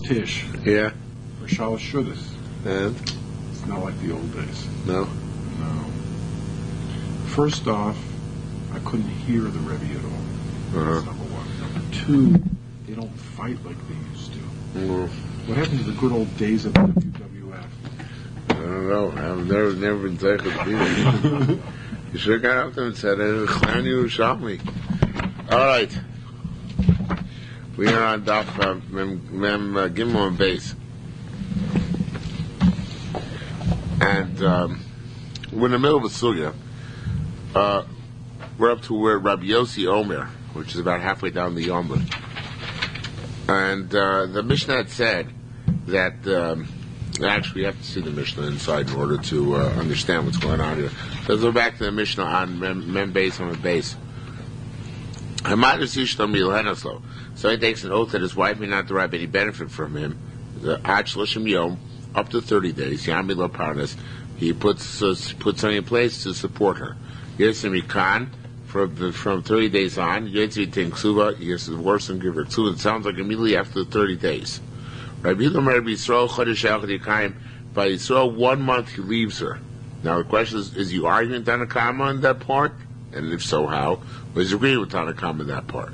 Tish. Yeah. For Shalosh Shudas. And? It's not like the old days. No? No. First off, I couldn't hear the Rebbe at all. That's number one. Number two, they don't fight like they used to. What happened to the good old days of the WWF? I don't know. I've never been zeicher to be there. You should have got up there and said, "Clan Yerushalmi." All right. We are on Daf Mem Gimel and Base. And we're in the middle of a sugya. We're up to where Rabbi Yossi Omer, which is about halfway down the Yomba. And the Mishnah had said that, actually we have to see the Mishnah inside in order to understand what's going on here. Let's go back to the Mishnah on Mem Base on the base. So he takes an oath that his wife may not derive any benefit from him. Up to 30 days. Yami lo parnas. He puts something in place to support her. Yerushalmi from 30 days on. Yerushalmi Kesuvos. He gets divorced and give her ksuva. It sounds like immediately after the 30 days. Rabbi Yisrael chodesh echad yikayim. By Yisrael 1 month he leaves her. Now the question is he arguing Tanakama on that part? And if so, how? Well, he's agreeing with Tanakama on that part.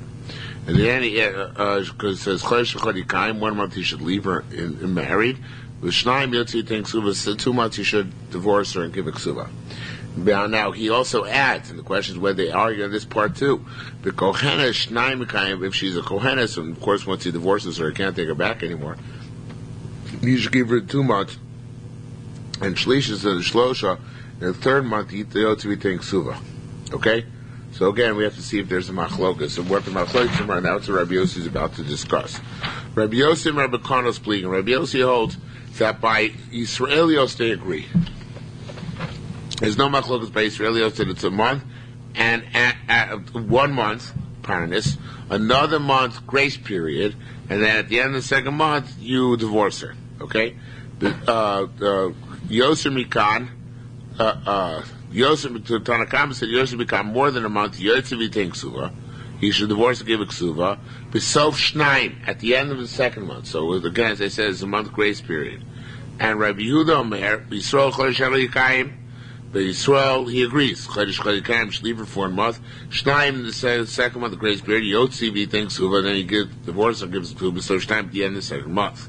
And then because it says chodesh echad yikayim, 1 month he should leave her in married. With Shnaim Yotzi Kesuvos, 2 months he should divorce her and give a ksuva. Now he also adds, and the question is whether they argue on this part too. The kohenes Shnaim Yikayim, if she's a kohenes, and of course once he divorces her, he can't take her back anymore. He should give her 2 months. And Shlish is the Shlosha, in the 3rd month he Yotzi Kesuvos. Okay? So again, we have to see if there's a machlokas. And what the machlokas are now, it's what Rabbi Yossi is about to discuss. Rabbi Yossi and Rabbi Konos speaking. Rabbi Yossi holds that by Israelios they agree. There's no machlokas by Israelios that it's a month, and at 1 month, parnis, another month grace period, and then at the end of the 2nd month, you divorce her. Okay? Yerushalmi Tanakama said Yerushalmi more than a month, Yerushalmi Kesuvos. He should divorce and give a ksuva. B'sof Shnaim, at the end of the 2nd month. So again, as I said, it's a month grace period. And Rabbi Yehuda Omer, Yisrael chodesh echad yikayim. But Yisrael, he agrees. Chodesh echad yikayim should leave her for 1 month. Shnaim, in the 2nd month grace period. Yotzi ksuva, then he gives divorce and gives ksuva. So Shnaim at the end of the 2nd month.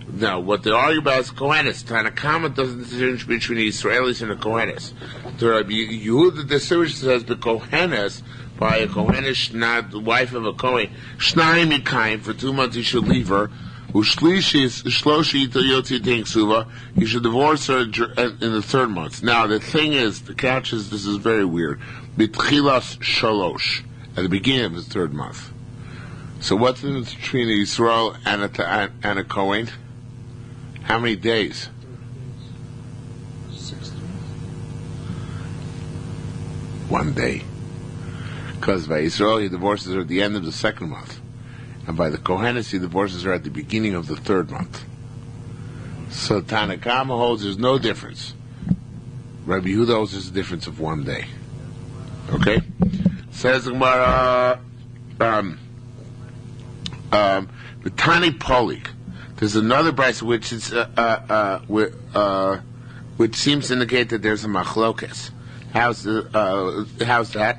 Now, what they argue about is Kohenes. Tanakama doesn't distinguish between the Israelis and the Kohenes. The Rabbi Yehuda, the distinguishes says the Kohenes, by a Kohenes, not the wife of a Kohen, Shnaim Yikayim, for 2 months he should leave her. Shloshi Yotzi Kesuvos, he should divorce her in the 3rd month. Now, the thing is, the catch is, this is very weird. B'tchilas Shalosh, at the beginning of the 3rd month. So what's the difference between Yisrael and a Kohen? How many days? 60. 1 day. Because by Israel he divorces her at the end of the 2nd month. And by the Kohenes he divorces her at the beginning of the 3rd month. So Tanakama holds there's no difference. Rabbi Yehuda holds there's a difference of 1 day. Okay? Says the Gemara, the Tani Polik. There's another brayso which seems to indicate that there's a machlokas. How's that?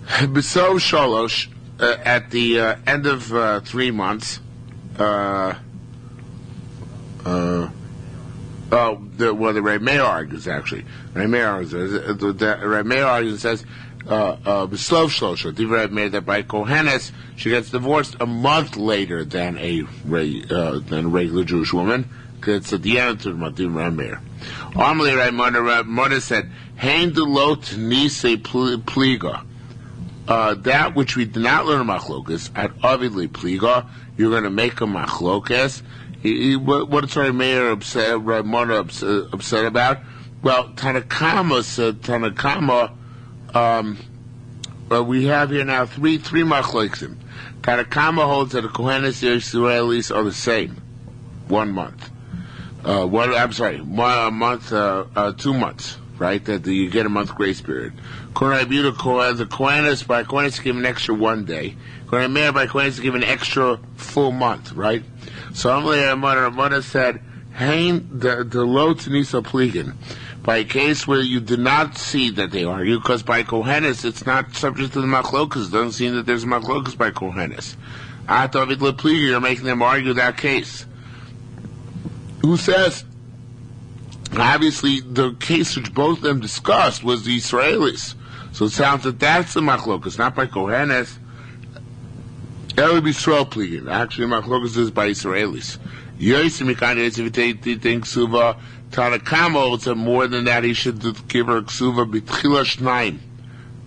B'so Shalosh, at the end of 3 months. The Reb Meir argues actually. Reb Meir argues and says, B'slov Shlosha, Divrei Meir, that by Kohenes she gets divorced a month later than a regular Jewish woman, because it's at the end of the month. Divrei Meir. Amalei Raimona said, Hein delot nise pliga. That which we did not learn a machlokas at avidly pliga, you're going to make a machlokas. What is Reb Meir upset about? Well, Tanakama said we have here now three machlokim. Tanakama holds that the Kohenes Israelis are the same, 1 month. 1 month, 2 months. right? That you get a month grace period. According to the Kohanis, by Kohanis give an extra 1 day. According to Meir, by Kohanis give an extra full month, right? So Ramana said, "Hein the low to Nisa Pligin." By a case where you did not see that they argue, because by Kohenis it's not subject to the machlokas. It doesn't seem that there's a machlokas by Kohenis. Atavid lepligi, you're making them argue that case. Who says? Obviously, the case which both of them discussed was the Israelis. So it sounds that that's the machlokas, not by Kohenis. That would be Yisrael pligi. Actually, machlokas is by Israelis. Yosim Mikani, if you think Suva. Tanakama, it's more than that, he should give her ksuva b'tchila shnaim,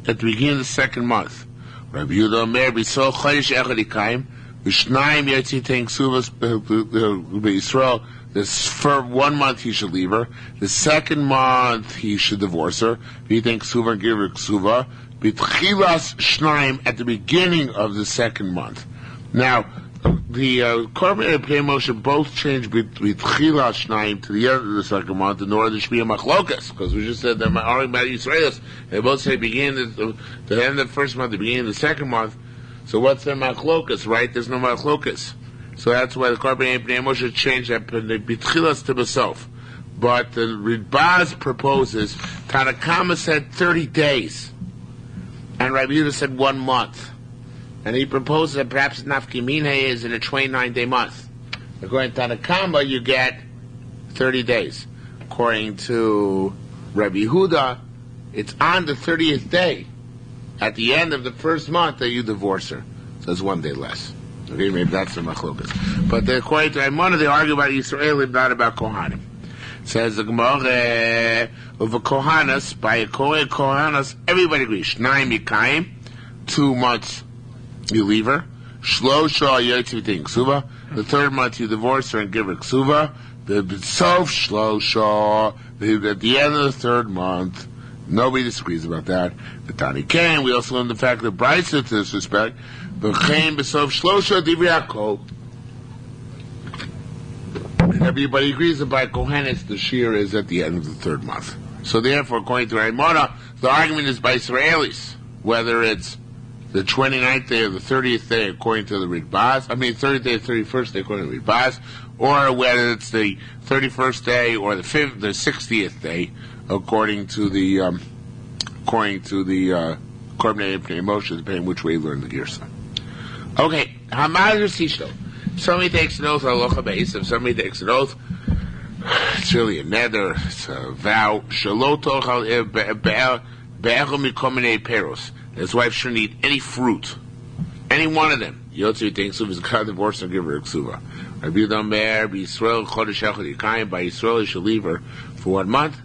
at the beginning of the second month. Rabbi Yehuda Omer, b'Yisrael chodesh echad yikayim, v'shnaim yotzi ten ksuvas b'Yisrael, this for 1 month he should leave her, the second month he should divorce her, v'yiten ksuva and give her ksuva, b'tchilas shnaim, at the beginning of the second month. Now, the Korban and Pnei Moshe both changed between Tchila Shnayim to the end of the second month in order to be a machlokas, because we just said they're arguing about Yisraelis. They both say the end of the first month, the beginning of the second month. So what's their machlokas, right? There's no machlokas. So that's why the Korban and Pnei Moshe changed that B'tchilas to B'sof. But the Ridbaz proposes, Tanakama said 30 days, and Rabbi Yehuda said 1 month. And he proposes that perhaps Nafkimine is in a 29-day month. According to Tanakama, you get 30 days. According to Rabbi Yehuda, it's on the 30th day, at the end of the first month, that you divorce her. So it's 1 day less. Okay, maybe that's the machlokas. But according to Aimona, they argue about Yisraelim, not about Kohanim. It says the Gemara of a Kohanas, by a Kohanas, everybody agrees. Shnayim Yikayim, 2 months. You leave her. Shlosha yotzi v'tein ksuva. The third month you divorce her and give her ksuva. The sof shlosha. At the end of the third month, nobody disagrees about that. The Tani Ken, we also learn the fact that Brisa to this respect. V'chein b'sof shlosha divrei hakol. And everybody agrees that by Kohenis the shiur is at the end of the third month. So therefore, according to Raimona, the argument is by Israelis, whether it's the 29th day or the 30th day, according to the Ridbaz. 30th day or 31st day, according to the Ridbaz, or whether it's the 31st day or the 60th day, according to the Korban Pnei Moshe, depending which way you learn the Girsa. Okay, Hamadr Sishto. Somebody takes an oath, halacha beis. If somebody takes an oath, it's really a neder, it's a vow. Shelo tochal be'echel mikomene peros. His wife shouldn't eat any fruit, any one of them. Yotzi thinks of his God divorce and give her a ksuva. Rabbi Yehuda Omer, B'Yisrael chodesh echad yikayim. By Yisrael, he should leave her for 1 month.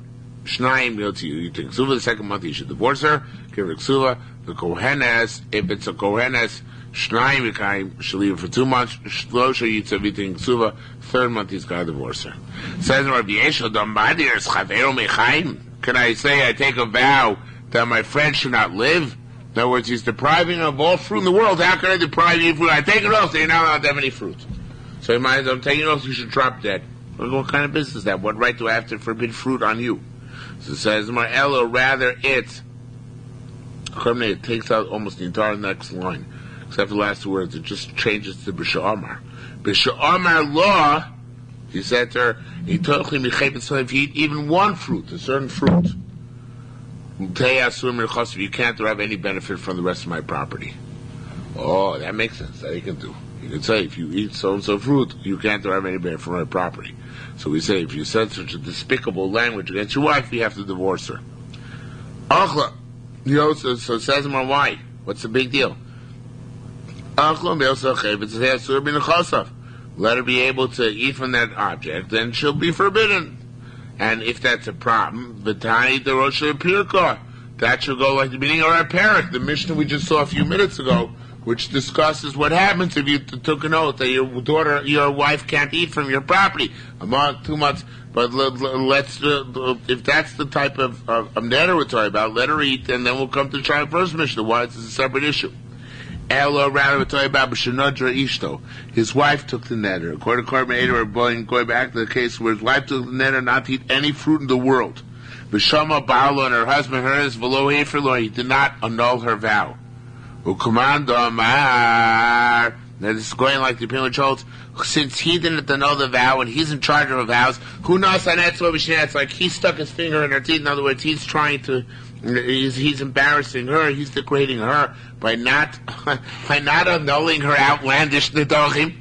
Shnayim yotzi thinks ksuva. The second month, he should divorce her, give her a ksuva. The kohenes, if it's a kohenes, Shnayim yikayim, should leave her for 2 months. Shlosha yitzav thinks ksuva. Third month, he's got to divorce her. Says Rabbi Yeshua, Dambadir Chavero Mechaim. Can I say I take a vow that my friend should not live? In other words, he's depriving of all fruit in the world. How can I deprive you of fruit? I take it off, so you're not allowed to have any fruit. So you might as well take it off, so you should drop dead. What kind of business is that? What right do I have to forbid fruit on you? So it says, Mar'elo, rather it takes out almost the entire next line, except the last 2 words. It just changes to B'Sha'amar. B'Sha'amar law, he said to her, if you eat even one fruit, a certain fruit, you can't derive any benefit from the rest of my property. Oh, that makes sense. That you can do. You can say, if you eat so-and-so fruit, you can't derive any benefit from my property. So we say, if you said such a despicable language against your wife, you have to divorce her. Achla. So it says more why. What's the big deal? Let her be able to eat from that object, then she'll be forbidden. And if that's a problem, V'tani the Rosh Pirka, that should go like the beginning of our parak, the Mishnah we just saw a few minutes ago, which discusses what happens if you took an oath that your wife can't eat from your property a month, 2 months. But if that's the type of neder we're talking about, let her eat, and then we'll come to the trial first Mishnah. Why it's a separate issue. Ella, rather, we're talking about B'Shenodra Ishto. His wife took the neder. According to Korban Eder, we're going back to the case where his wife took the neder not to eat any fruit in the world. B'shama Ba'alo and her husband hers v'lo hefer, he did not annul her vow. U'kumando amar. Now this is going like the opinion holds. Since he didn't annul the vow and he's in charge of the vows, who knows? And that's what it's like he stuck his finger in her teeth. In other words, he's trying to, he's embarrassing her. He's degrading her by not annulling her outlandish nedochim.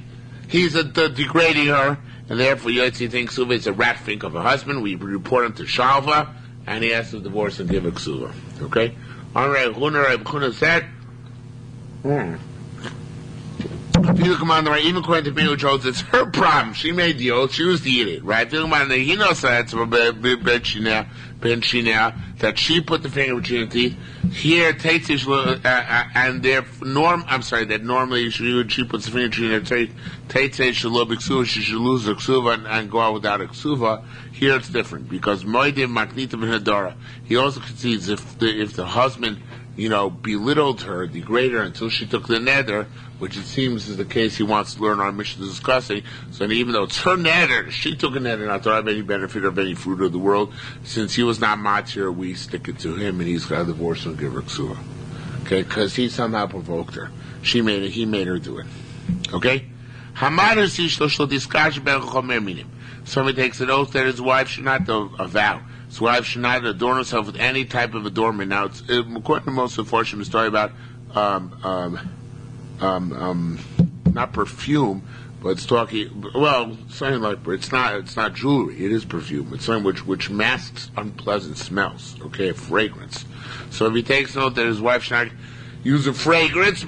He's degrading her, and therefore Yotzi thinks Ksuva is a rat fink of a husband. We report him to Shalva, and he has to divorce and give a Ksuva. Okay? All right, Huna said, even according to Binu Jones, it's her problem. She made the oath. She was the idiot, right? He knows that she put the finger between the teeth. Here, and their norm. I'm sorry. That normally she puts the finger between her teeth. She should lose her ksuva and go out without a ksuva. Here it's different because moedim maknitim hadara. He also concedes if the husband, belittled her, degraded her until she took the neder, which it seems is the case he wants to learn our mission discussing. So even though it's her neder, she took a neder not to have any benefit of any fruit of the world. Since he was not matir, we stick it to him, and he's got to divorce her and give her ksuva. Okay, because he somehow provoked her. He made her do it. Okay? Somebody takes an oath that his wife should not do a vow. His wife should not adorn herself with any type of adornment. Now, it's according to most unfortunate story about not perfume, but it's talking something like it's not jewelry. It is perfume. It's something which masks unpleasant smells. Okay, fragrance. So if he takes note that his wife should not use a fragrance,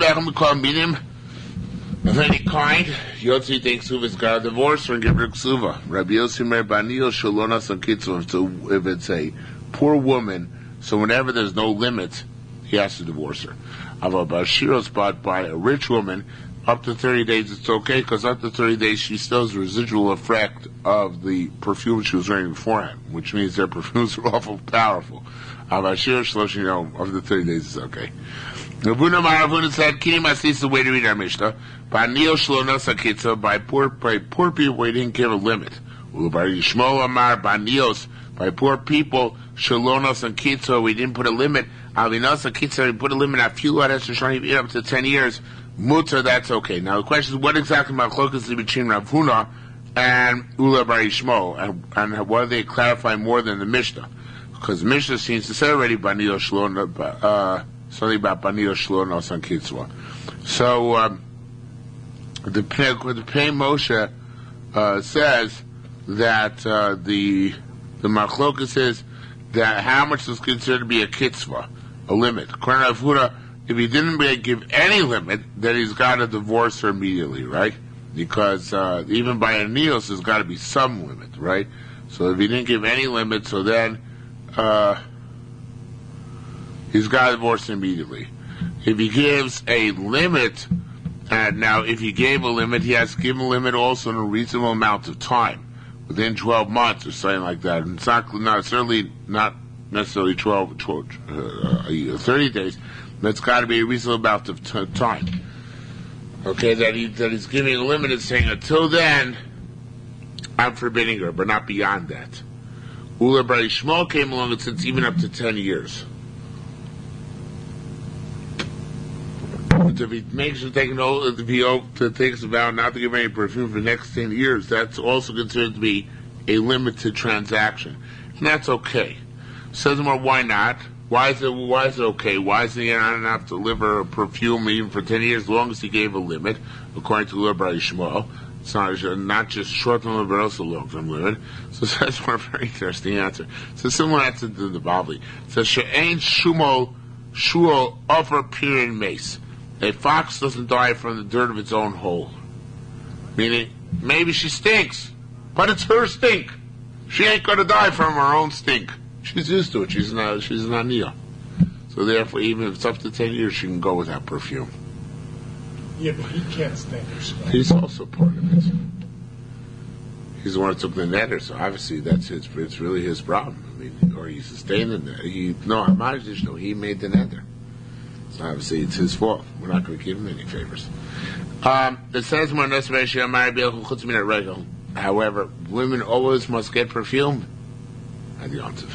of any kind, Yotzi thinks Ksuva's got to divorce her and give her Ksuva. Rabbi Yossi Mer Banil Shalonas on Kitzur. So if it's a poor woman, so whenever there's no limit, he has to divorce her. Aval Bashiros bought by a rich woman, up to 30 days it's okay, because up to 30 days she still has residual effect of the perfume she was wearing beforehand, which means their perfumes are awful powerful. Aval Bashiros, after 30 days it's okay. Ravuna Maravuna said, Kini Masis, the way to read our Mishnah, by poor people, we didn't give a limit. By Yishmo Amar, by poor people, Shalonos and Kitzo, we didn't put a limit. Alinos and Kitzo, we put a limit at few letters to try to up to 10 years. Mutter, that's okay. Now the question is, what exactly Machlokas is between Ravuna and Ula Bar Yishmo, and what do they clarify more than the Mishnah? Because the Mishnah seems to say already, Banio Shalonos, something about Banio Shalonos and Kitzo. So, the Pnei Moshe says that the Machlokas is that how much is considered to be a kitzvah, a limit. According to Rav, if he didn't give any limit, then he's got to divorce her immediately, right? Because even by a nios, there's got to be some limit, right? So if he didn't give any limit, so then he's got to divorce her immediately. If he gives a limit, now if he gave a limit, he has to give a limit also in a reasonable amount of time, within 12 months or something like that. And it's certainly not necessarily 30 days, but it's got to be a reasonable amount of time. Okay, that he's giving a limit and saying, until then, I'm forbidding her, but not beyond that. Ula Bar Yishmael came along and said it's even up to 10 years. But if he makes her take an oath, if he takes a vow not to give any perfume for the next 10 years, that's also considered to be a limited transaction. And that's okay. Says more, why not? Why is it okay? Why is he not have to deliver a perfume even for 10 years, as long as he gave a limit, according to Ula Bar Yishmael? It's not just short-term limit, but also long-term limit. So that's more very interesting answer. It's a similar answer to the Bavli. It says, She'ein shumo shuo offer period mace. A fox doesn't die from the dirt of its own hole. Meaning, maybe she stinks, but it's her stink. She ain't gonna die from her own stink. She's used to it. She's not Nia. So therefore, even if it's up to 10 years, she can go without perfume. Yeah, but he can't stink or smell. He's also part of it. He's the one who took the netter, so obviously it's really his problem. I mean, or he sustained it. He made the netter. So obviously it's his fault. We're not going to give him any favors. It says, however, women always must get perfume at the Yontif.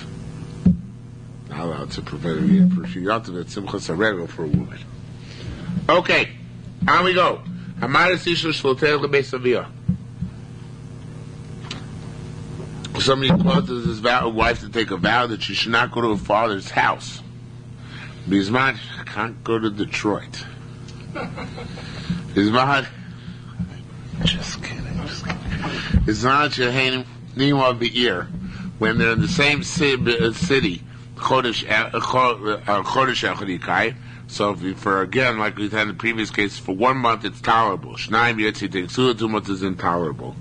Not allowed to prevent it for Shiyativ at Simchas HaRegel for a woman. Okay, on we go. Hamaris Isha Shlotel Lebeis Aviyah. Somebody causes his wife to take a vow that she should not go to her father's house. Bisman can't go to Detroit. Bisman, just kidding. Bisman Shehenim Nima Be'ir, when they're in the same city, Chodesh Echadikai. So for again, like we had in the previous case, for 1 month it's tolerable. Shnaim Yetzi Teksua, 2 months is intolerable.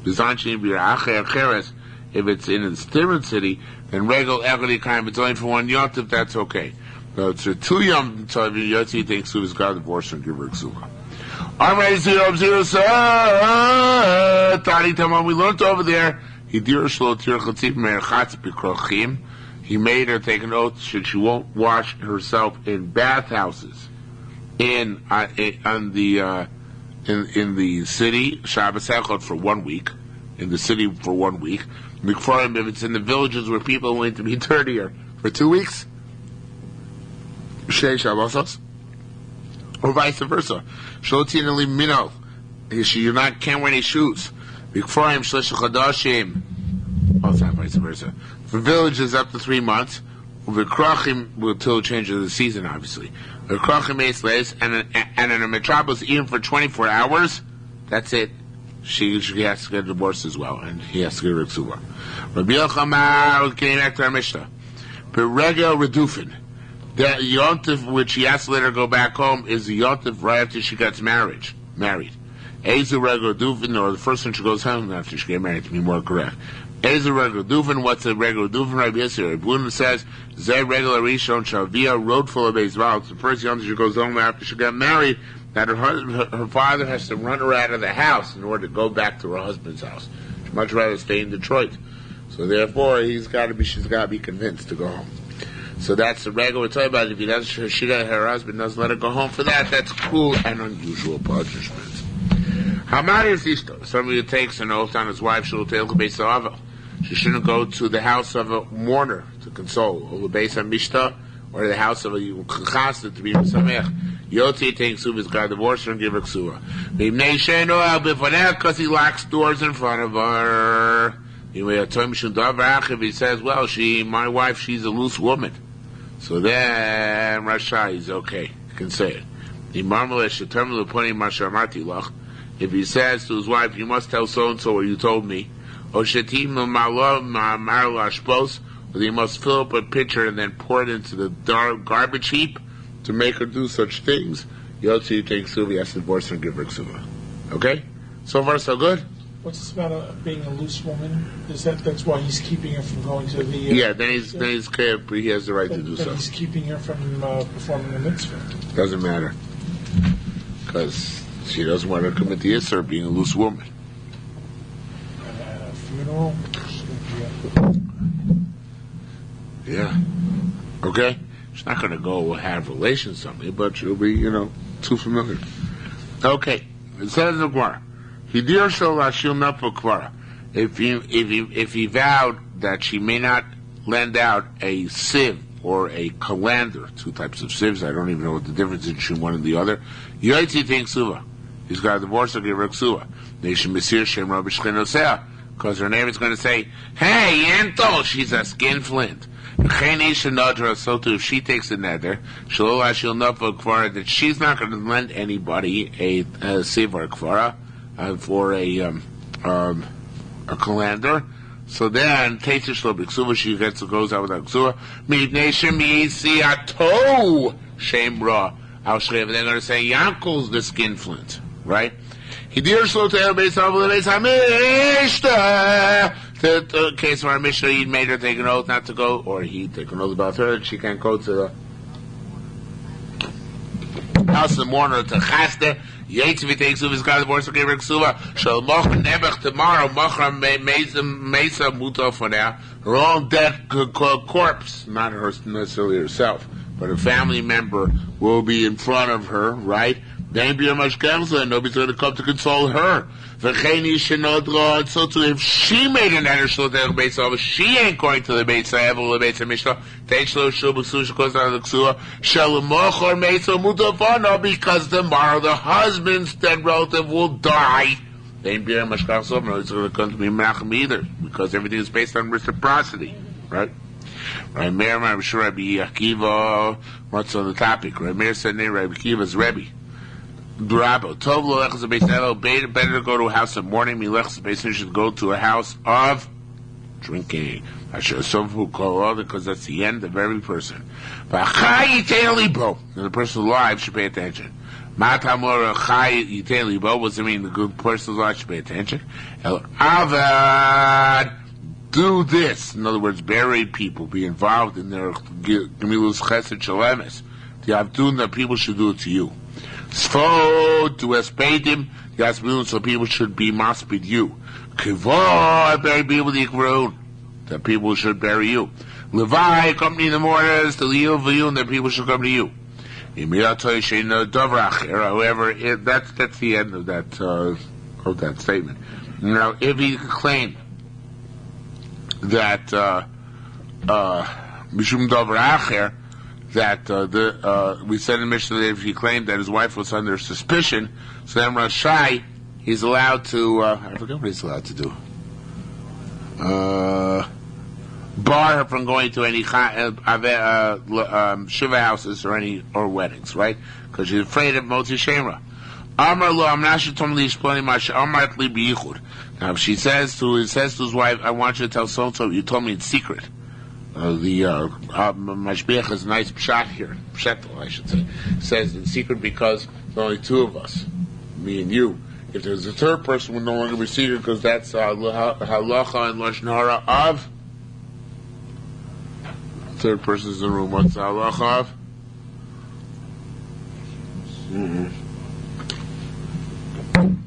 Bisman Shehenim Be'ir Acher Acheres. If it's in a different city, then Regel Echadikai, if it's only for 1 yontif, that's okay. So it's for 2 yom tovim, Yotzi thinks Suva's got divorced and give her Ksuva. Alright, 0, Tani Tamam, we learned over there, he made her take an oath that she won't wash herself in bathhouses in the city, Shabbos Echad for 1 week, in the city for 1 week. If it's in the villages where people are going to be dirtier for 2 weeks, or vice versa. You can't wear any shoes. It's not vice versa. For villages up to 3 months, until it changes the season, obviously. And in a metropolis, even for 24 hours, that's it. She has to get divorced as well, and he has to get Riksuva. Rabbi Yochanan, getting back to our Mishnah. Beregel Redufin. The yontif which he has to let her go back home is the yontif right after she gets married. Ezu Regel Redufin, or the first one she goes home after she gets married, to be more correct. Ezu Regel Redufin, what's a Regel Redufin? Rabbi Yisrael. Vilna says, Zeh Regel Arishon Shavia, road full of Beizval. It's the first yontif she goes home after she got married, that her father has to run her out of the house in order to go back to her husband's house. She'd much rather stay in Detroit. So therefore, she's got to be convinced to go home. So that's the regular we're talking about. If her husband doesn't let her go home for that, that's cruel and unusual punishment. Somebody who takes an oath on his wife, she shouldn't go to the house of a mourner to console, or the house of a chassid to be Samech. Yotzi takes Suva's got divorced and give her Ksuva. Because he locks doors in front of her. If he says, well, my wife, she's a loose woman. So then, Rasha is okay. You can say it. If he says to his wife, you must tell so-and-so what you told me. Or he must fill up a pitcher and then pour it into the garbage heap to make her do such things. Yotzi takes Ksuva, he has to divorce her and give her Ksuva. Okay? So far, so good? What's this about being a loose woman? That's why he's keeping her from going to the... yeah, then he has the right to do so. He's keeping her from performing the mitzvah. Doesn't matter. Because she doesn't want to commit the Isser of being a loose woman. At a funeral? Yeah. Okay? She's not going to go have relations with somebody, but she'll be, too familiar. Okay. It says in the Gemara, if he vowed that she may not lend out a sieve or a colander, 2 types of sieves, I don't even know what the difference is between one and the other. Yoitzi thinks Suva. He's got a divorce, he'll give her Ksuva. Because her neighbor's going to say, hey, Yentol, she's a skinflint. So too, if she takes a nether, she'll know that she's not going to lend anybody a sieve or a kvara for a colander. So then, Teitish lo b'ksuva, she goes out without ksuva. Mipnei shemisi ato shem ra al shrev. They're going to say Yankel's the skinflint, right? Hidir shlo te'el beis avol beis hamishta. The case where our Mishnah, he made her take an oath not to go, or he take an oath about her that she can't go to the house of the mourner to chasde. Yetziv takes Suva's got divorce to give her Ksuva. Shall moch nebech tomorrow, mochra mesa muto for now. Her own dead corpse, not her necessarily herself, but a family member will be in front of her, right? Then be a mashkemza, and nobody's going to come to console her. And so too, if she made an eder to the Beis Hava, she ain't going to the Beis Hava or the Beis Hamishna. Teishlo shul b'ksuva goes out of the ksuva. Shalamochor meitzo mutavana, because tomorrow the husband's dead relative will die. Then be a mashkemza, nobody's going to come to be menachem either, because everything is based on reciprocity, right? Right, Meir, I'm sure Rabbi Akiva. What's on the topic? Right, Meir said, Rabbi Akiva's Rebbe. Durabo. Tov lo lechas a beis elo. Better to go to a house of mourning. Mi lechas a beis should go to a house of drinking. I should assume who call all because that's the end of every person. V'achai yitein libo. And the person alive should pay attention. Matamor achai yitein libo. What does it mean? The good person alive should pay attention. El avad. Do this. In other words, buried people be involved in their gemilus chesed shalemes. The avduna people should do it to you. Sfod to espedim, yasmilun, so people should be maspid you. Kivor, bury people the ikroon, that people should bury you. Levi, company in the mornings, the liu v'yun, that people should come to you. However, that's the end of that statement. Now, if he claimed that mishum davar acher, that we said in Mishnah that if he claimed that his wife was under suspicion, so then Rashai, he's allowed to, I forget what he's allowed to do, bar her from going to any shiva houses or weddings, right? Because she's afraid of Motzi Shemra. Amar lo amnashe tom li yishploni masha amart li biyichud. Now, if he says to his wife, I want you to tell so-and-so, you told me in secret. The Mashbiach is a nice pshat here, pshetel, I should say. It says in secret because there's only two of us, me and you. If there's a third person, would no longer be secret because that's halacha and lashon hara of. Third person's in the room. What's the halacha of?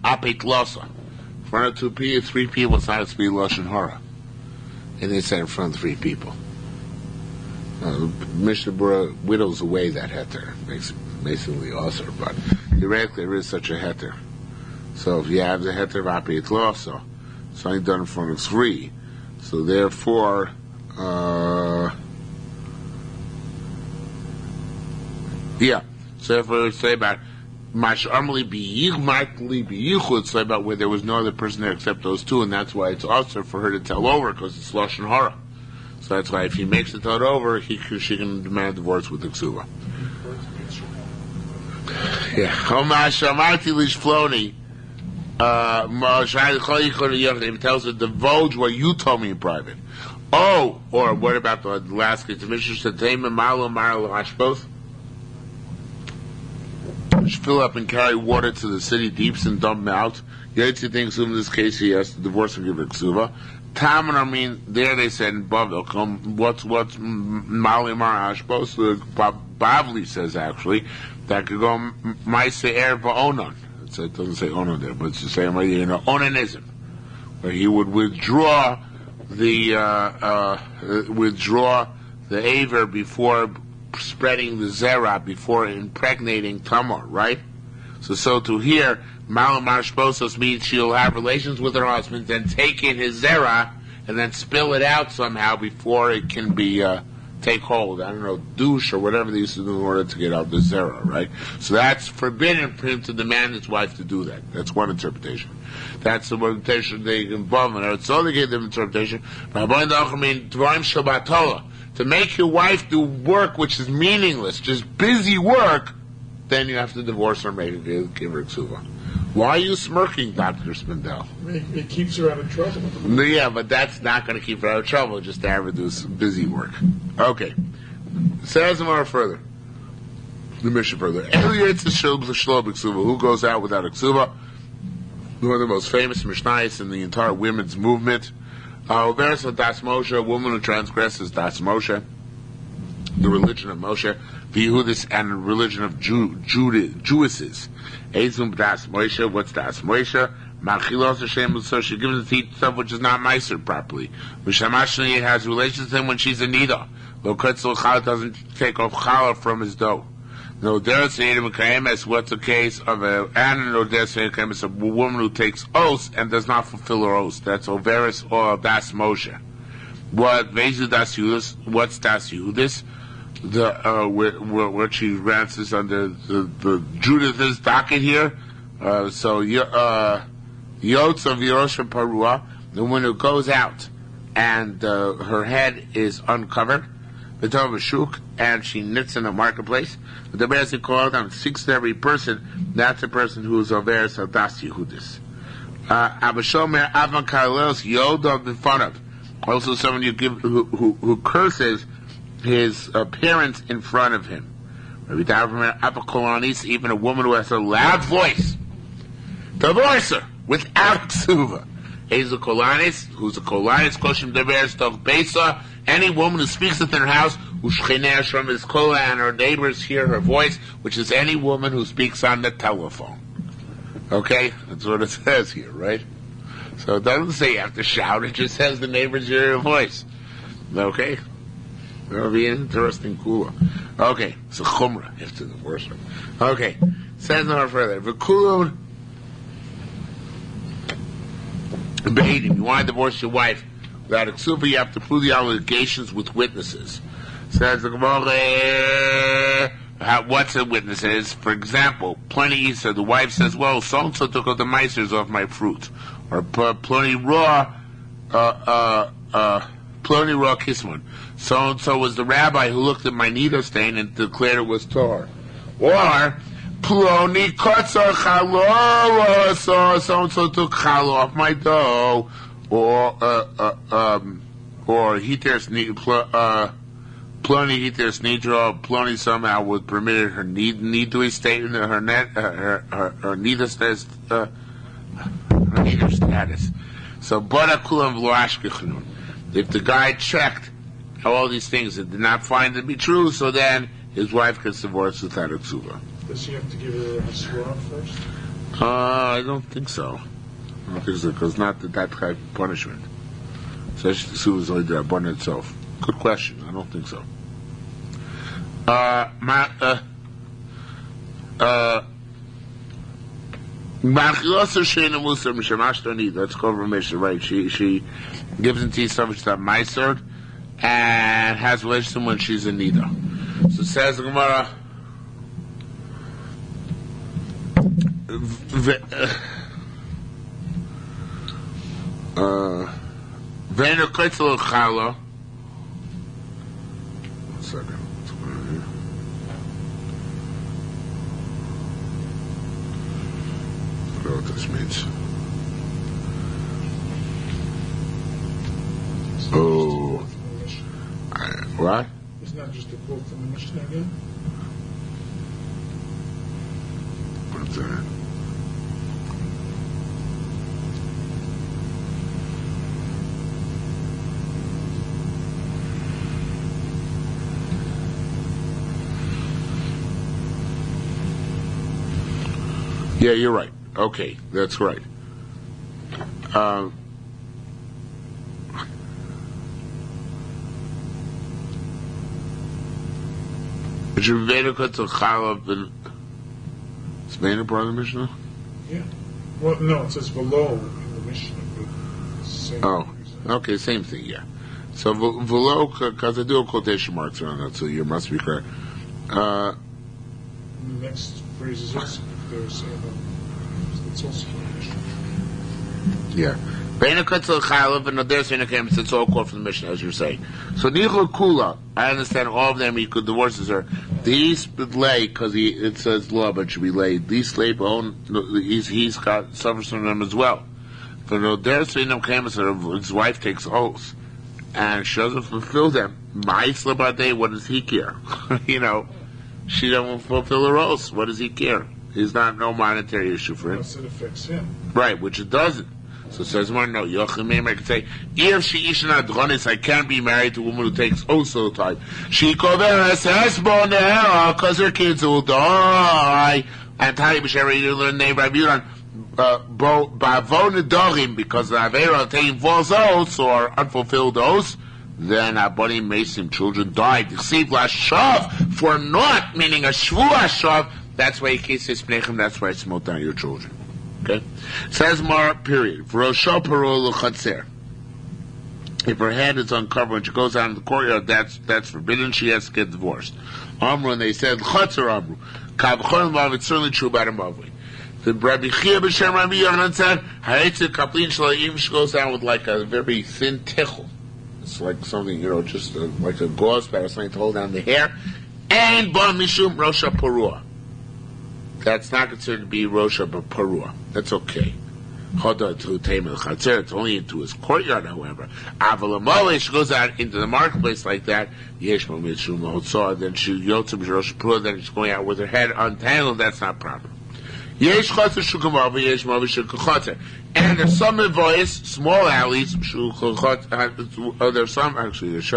Apit losa. In front of three people, it's not to be lashon hara. And they said in front of three people. Mishnah Berurah whittles away that heter, makes it basically also, but theoretically there is such a heter. So if you have the heter of Apiyat Losa, it's only done in front of three. So therefore, yeah. So therefore, we say about Mash Armali Biyichud, say about where there was no other person there except those two, and that's why it's also for her to tell over because it's lashon hara. So that's why if he makes it out over, she can demand divorce with the ksuva. Yeah. It tells her, divulge what you told me in private. Oh, or what about the last case? Fill up and carry water to the city deeps and dump them out. Yetzi thinks in this case he has to divorce and give her ksuva. Taman, I mean, there they said in Bavel, what's Malimar Ashbos? Bavli says actually that could go Maise'er Va'onon. It doesn't say Onon there, but it's the same idea, Onanism, where he would withdraw the aver before spreading the zera, before impregnating Tamar, right? So to here, Malamar Shposos means she'll have relations with her husband, then take in his zera, and then spill it out somehow before it can be take hold. I don't know, douche or whatever they used to do in order to get out the zera, right? So that's forbidden for him to demand his wife to do that. That's one interpretation. That's the interpretation they involve in it. So they gave them interpretation. To make your wife do work which is meaningless, just busy work, then you have to divorce her and give her ksuva. Why are you smirking, Dr. Spindel? It keeps her out of trouble. No, yeah, but that's not going to keep her out of trouble, just to have her do some busy work. Okay. Says more further. The mission further. Who goes out without a ksuva? One of the most famous Mishnayos in the entire women's movement. Versa Das Moshe, a woman who transgresses Das Moshe, the religion of Moshe, Yehudis, and the religion of Jewesses. Ezum Das Moshe, what's Das Moshe? Machilos Hashem, so she gives the stuff which is not meiser properly. Mishamashni has relations with him when she's a nida. Loketzel Chala doesn't take off challah from his dough. No, there's what's the case of a and no there's a woman who takes oaths and does not fulfill her oaths. That's overis or das Moshe. What vezu das Yudis? What's das Yudis? The what she rances under the Judith's docket here. So Yotz of Yerushalmi Parua, the one who goes out and her head is uncovered, and she knits in the marketplace. The Bears called and seeks every person. That's a person who is over Sadas Yehudis. Abashomer Avan Kaleos Yoda Bifanov. Also, someone you give who curses his parents in front of him. Even a woman who has a loud voice. Divorce her without ksuva. He's a kolanis, who's a kolanis, koshim deberes tov besa. Any woman who speaks within her house, ushchinei from his kola, and her neighbors hear her voice, which is any woman who speaks on the telephone. Okay? That's what it says here, right? So it doesn't say you have to shout, it just says the neighbors hear your voice. Okay? That'll be an interesting kula. Okay, so chumrah, you have to divorce her. Okay, says no further. V'kulun behating. You want to divorce your wife without a ksuba, you have to prove the allegations with witnesses. Says the Gemara, what's the witnesses? For example, Pliny said, the wife says, well, so-and-so took all the meisters off my fruit. Or Pliny raw kismun. So-and-so was the rabbi who looked at my needle stain and declared it was tar. Or, Ploni kotzar chalo, so-and-so took chalo off my dough. Or Hiter's Ploni Hiter's Nidro, Ploni somehow would permit her need to state in her neither status. So Bada Kulam Vloashkichnun. If the guy checked all these things and did not find them to be true, so then his wife gets divorced without a ksuba. Does she have to give her a shiur first? I don't think so. I don't think so, because not that type of punishment. Especially the ksuba is only the rabban itself. Good question. I don't think so. That's confirmation, right? She gives into something that meiser and has relationship when she's in nida. So says the Gemara. Vena koitzel chala. 1 second. I don't know what this means. Oh. What? It's not just a quote from the Mishnah again? What's that? Yeah, you're right. Okay, that's right. Is your Veda cut to Chalav and Spain part of the Mishnah? Yeah. Well, no, it says below in the Mishnah. But same okay, same thing, yeah. So below, because I do have quotation marks around that, so you must be correct. The next phrase is also, they're saying it's also in the Mishnah. Yeah. It's all called from the Mishnah, as you're saying. So Nichol Kula, I understand all of them. He could divorces her. These lay because it says law, but should be laid. These slave own. He's got suffers from them as well. For no, there's his wife takes oaths, and she doesn't fulfill them. My slip day. What does he care? She don't fulfill her oaths. What does he care? He's not no monetary issue for him. Unless it affects him. Right, which it doesn't. So it says more, no, Yochimim, I can say, if she ishna dronis, I can't be married to a woman who takes also time. She koveres hesboneh, because her kids will die. And Tari B'Sherah, you learn the name Rabbi Yudan, ba'avon nedarim, because the Avera taking false oaths or unfulfilled oaths, then Abonim Mesim, children died. Ksiv Lashav, for naught, meaning a Shvu Hashav. That's why you can't say Spnechem, that's why I smote down your children. Okay? Says Mar, period. V'rosho Parol L'Chatzer. If her head is uncovered when she goes out in the courtyard, that's forbidden. She has to get divorced. Amru, and they said, Chatzer Amru. Kavchon Vav, it's certainly true about a Mavli. The Rabbi Chia B'Shem Rabbi Yochanan said, Ha'etze Kaplin Shalaim, she goes down with like a very thin tichel. It's like something, just like a gauze pad or something to hold down the hair. And Ba Mishum Rosha Parua. That's not considered to be Rosha, but Parua. That's okay. Choda to Taimel Chatzer, it's only into his courtyard, however. Avalamole, she goes out into the marketplace like that. Yeshma Mishum Hotzah, then she Yotzim Rosha Parua, then she's going out with her head untangled, that's not proper. Yesh Chatzer Shukamav, Yesh Mav Shukachatzer. And there's some voice, small alleys, there's some, actually, there's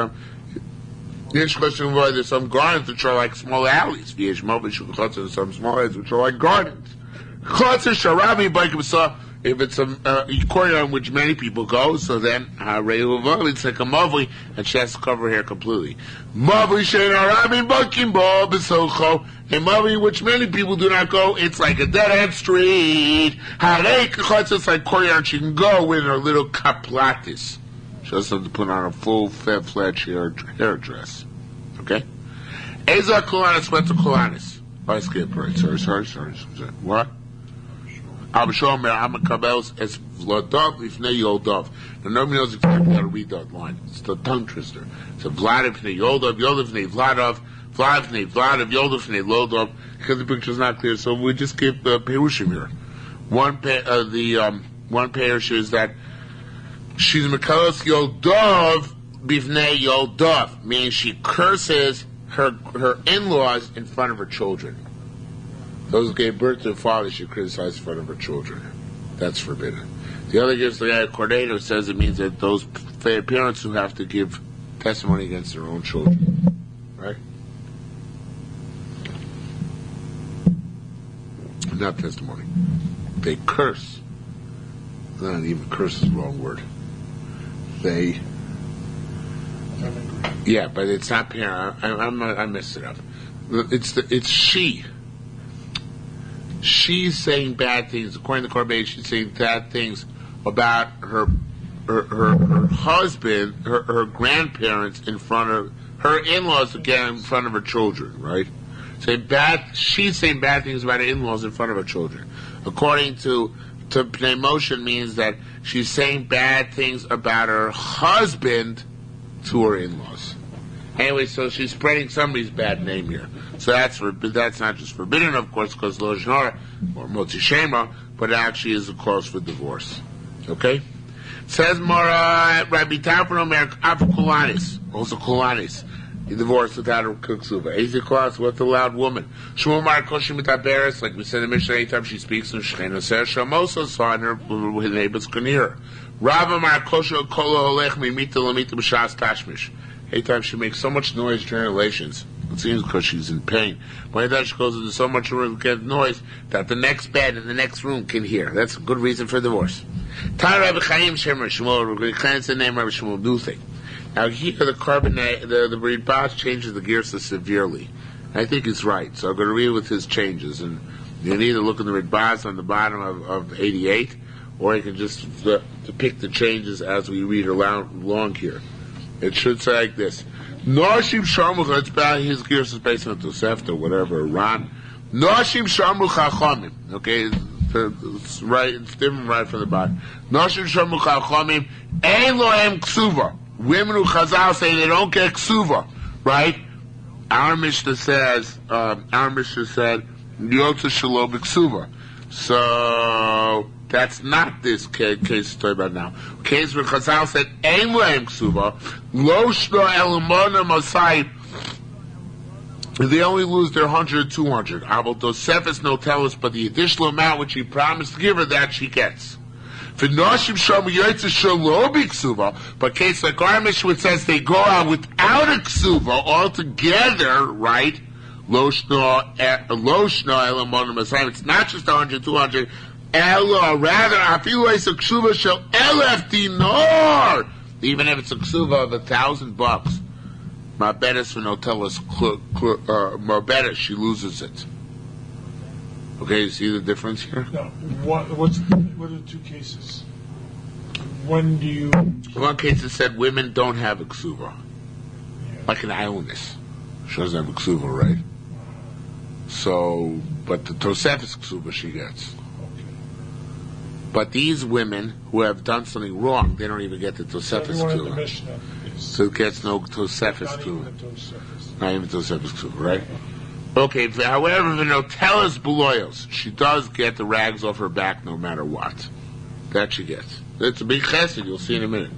some gardens which are like small alleys. There's some small alleys which are like gardens. If it's a courtyard in which many people go, so then it's like a mavli, and she has to cover her hair completely. A mavli in which many people do not go, it's like a dead-end street. It's like courtyard she can go with her little kaplatis. She doesn't have to put on a full-fledged hair dress. Okay? Eza kolanis, what's a kolanis? I skipped right. Sorry. What? Abishomer, Amakabels, es Vladov, Ifnei Yoldov. Now, nobody knows exactly how to read that line. It's the tongue twister. It's a Vlad Ifnei Yoldov, Yoldov Ifnei Vladov, Vlad Ifnei Vladov, Yoldov Ifnei Lodov, because the picture's not clear, so we just give Perushim here. One Perush is that she's Mekalos Yoldov, Bifnei Yoldov, meaning she curses her in-laws in front of her children. Those who gave birth to a father should criticize in front of her children. That's forbidden. The other gives the guy Cordero says it means that those parents who have to give testimony against their own children. Right? Not testimony. They curse. Not even curse is the wrong word. They... Yeah, but it's not parent. I messed it up. It's she. She's saying bad things. According to Korban, she's saying bad things about her husband, her grandparents in front of her in-laws again in front of her children, right? She's saying bad things about her in-laws in front of her children. According to Pnei Moshe, means that she's saying bad things about her husband to her in-laws. Anyway, so she's spreading somebody's bad name here. So that's not just forbidden, of course, because Lo Shnora or Motzi Shema, but it actually is a cause for divorce. Okay? Says Mara Rabbi Tarfon Omer Afu Kolanis, also Kolanis. He divorced without a ksuva. Easy class, what's a loud woman? Shmuel Mar Koshim Mitaberes, like we said in the Mishnah, anytime she speaks in Shechena says, Shamosa saw in her neighbors can hear her. Rava Mar Kosho Kolo Olech Mimita Lamita B'Shas Tashmish. Anytime she makes so much noise during relations, it seems because she's in pain. But anytime she goes into so much noise that the next bed in the next room can hear. That's a good reason for divorce. Now here the Ridbaz changes the Girsa severely. I think he's right, so I'm going to read with his changes. And you can either look in the Ridbaz on the bottom of 88, or you can just depict the changes as we read along here. It should say like this. Noshim Sharmucha, it's about his gears is based on Tosefta, whatever, Ran. Noshim Sharmucha Chomim. Okay, it's right, it's different right from the bottom. Noshim Sharmucha Chomim, Ein Lohem Ksuva. Women who Chazal say they don't get Ksuva, right? Our Mishnah said, Yotza Shalom Ksuva. So, that's not this case we're talking about now. Case where Chazal said, Ein Lohem Ksuva, Lo Shno Elamona Masai, they only lose their 100 or 200. Abel Tosefes no tell us, but the additional amount which he promised to give her, that she gets. For Noshim Shom Yotza Shalom Ksuva, but case like our Mishnah which says they go out without a Ksuva altogether, right? Lo Shno Elamona Masai, it's not just 100, 200, Ella, rather, afilu eis ksuva shel 1,000 dinar. Even if it's a ksuva of $1,000, Marbetis for Notelis, Marbetis, she loses it. Okay, you see the difference here? No. What are the two cases? When do you... In one case it said women don't have a ksuva. Like an islandess. She doesn't have a ksuva, right? So, but the Tosefis ksuva she gets. Okay. But these women who have done something wrong, they don't even get the Tosefis Everyone in the ksuva. Mishnah is So it gets no Tosefis not even ksuva. the Tosefis. Not even Tosefis ksuva, right? Okay, however, the Notelis Beloyos, she does get the rags off her back no matter what. That she gets. It's a big chesed, you'll see in a minute.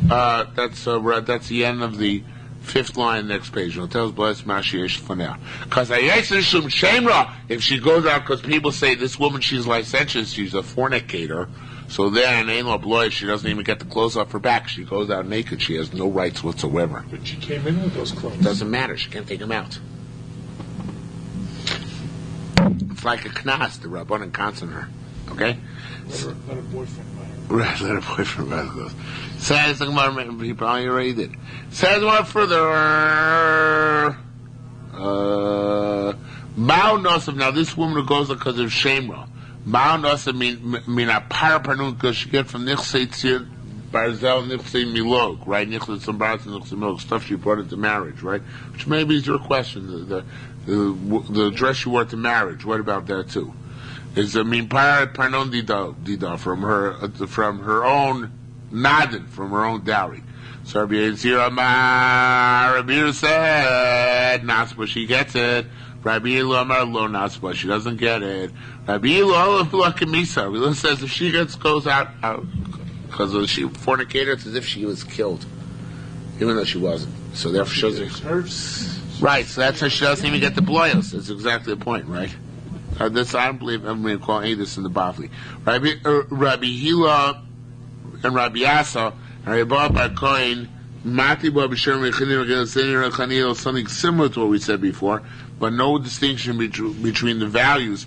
That's the end of the 5th line, next page. Notelis Beloyos Mashiesh for now. Because if she goes out, because people say this woman, she's licentious, she's a fornicator, so then ain't no Beloyos, she doesn't even get the clothes off her back. She goes out naked, she has no rights whatsoever. But she came in with those clothes. Doesn't matter, she can't take them out. It's like a knas, the Rabbanan counts on her. Okay? Let her boyfriend buy her. Right, let her boyfriend buy those. Says the Gemara, he probably already did. Says one further. Mao Nosov, now this woman who goes because of Shemra. Mao Nosov mean a parapanun, because she get from Nichsei Tzir, Barzel, Nichsei Milog, right? Nichsei Tzimbarat, Nichsei Milog, stuff she brought into marriage, right? Which maybe is your question, the dress you wore to marriage. What about that too? Is parnon dida from her own nadin, from her own dowry. So Rabbi Yehuda said nasba, she gets it. Rabbi Yehuda lo nasba, she doesn't get it. Rabbi Yehuda says if she goes out because she fornicated, it's as if she was killed, even though she wasn't. So therefore she doesn't. Right, so that's how she doesn't even get the bloyos. That's exactly the point, right? This I don't believe I'm going to call any of this in the Bavli. Rabbi Hila and Rabbi Asa and Rabbi Bar Kohen, Mati Bar B'Shem Rechanil, something similar to what we said before, but no distinction between the values.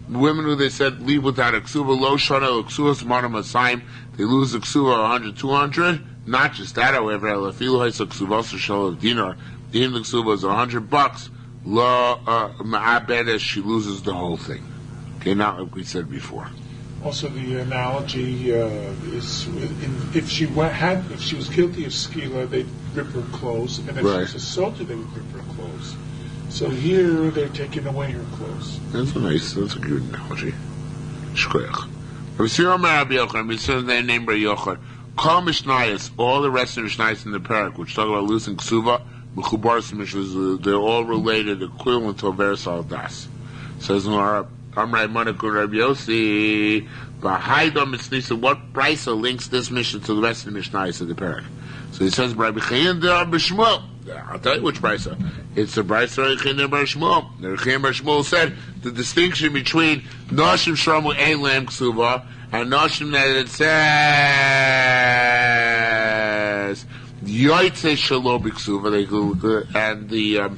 Women who they said leave without a ksuva, lo shana ksuva smartam asayim, they lose a ksuva 100, 200. Not just that, however, the dinar, the ksuva is $100. Lo ma'abedes, she loses the whole thing. Okay, not like we said before. Also, the analogy is if she was guilty of skila, they'd rip her clothes, and if she was assaulted, they would rip her clothes. So here they're taking away her clothes. That's a good analogy. Shkoyach. They named Rabbi Yochanan. Kol Mishnayos, all the rest of the Mishnayos in the parak, which talk about losing ksuva, they're all related, equivalent to a versal das. Says Amray Monaku Rabbi Yossi, what brisa links this mission to the rest of the Mishnayos of the parak? So he says, Rabbi Chayin de Rabbi Shmuel. I'll tell you which brisa. It's the brisa Rabbi Chayin de Rabbi Shmuel. Rabbi Chayin de Rabbi Shmuel said the distinction between Noshim Shramu Eilam Ksuva and Noshim that it says Yoitze Shalo B'Ksuva, and the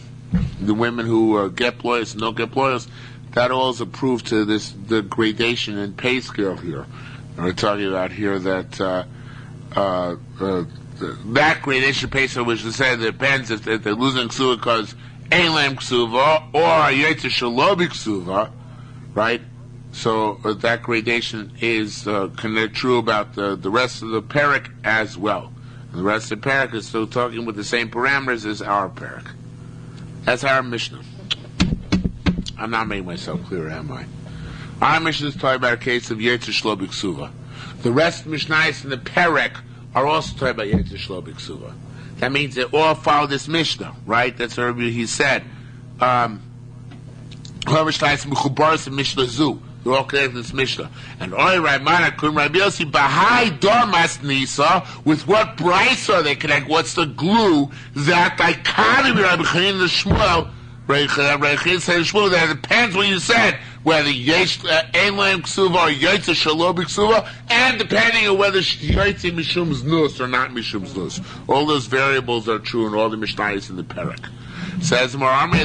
women who get ployos and don't get ployos, that all is approved to the gradation and pay scale here. And we're talking about here that that gradation pay scale, which is said depends if they're losing ksuva because Eilam Ksuva or Yoitze Shalo B'Ksuva, right? So that gradation is true about the rest of the parak as well. And the rest of the parak is still talking with the same parameters as our parak. That's our Mishnah. I'm not making myself clear, am I? Our Mishnah is talking about a case of Yetzer Shlo B'Ksuva. The rest of the Mishnayos in the parak are also talking about Yetzer Shlo B'Ksuva. That means they all follow this Mishnah, right? That's what he said. Whoever starts Mechubaris and Mishnah Zu. They're all connected to this Mishnah. And Oi Raimana Kun Rabbi Yossi Bahai Dormas Nisa, with what brisa they connect? What's the glue that dichotomy Rabbi Chayin and Shmuel? Rabbi Chayin said Shmuel, that depends what you said, whether Yesh Eilam Ksuva or Yotze Shalo B'Ksuva, and depending on whether Yotze Mishum Znus or not Mishum Znus. All those variables are true in all the Mishnayos in the Perek. Says Morameh,